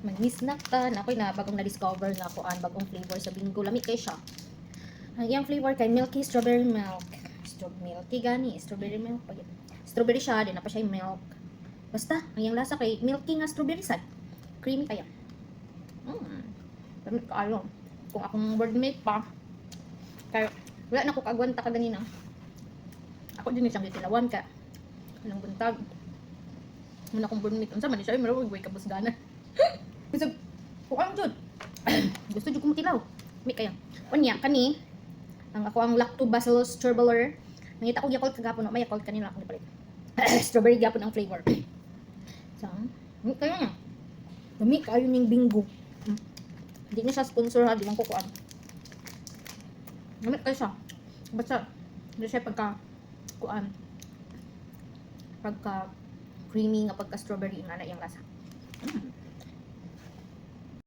Mag-miss na ka. Ako'y na bagong na-discover nga ko ang bagong flavor sa bingo. Lami kay siya. Ang iyang flavor kay milky strawberry milk. Milky gani, strawberry milk. Strawberry siya, din na pa siya yung milk. Basta, ang iyang lasa kay milky nga strawberry sad. Creamy kaya. Damit ko alam. Kung akong boardmate pa, kaya wala na ko kagwanta ka ganina. Ako din siyang gitilawan ka. Anong buntag. Muna akong boardmate. Unsa man siya, marawag way kabusgana. Kasi, kung ang jud. Gusto jud ko matilaw. May kaya. Unya, kani, ang ako ang lactobacillus turbular. Nangita ko Yakult kagapon, may Yakult kanila ako nipalit. Strawberry gapon ang flavor. So, kaya nga. Dami kayo ning bingo. Hindi niya siya sponsor ha, di man kukuan. Dami kayo siya. Basta, hindi siya pagka kuan. Pagka creamy nga pagka strawberry nga na iyang lasa.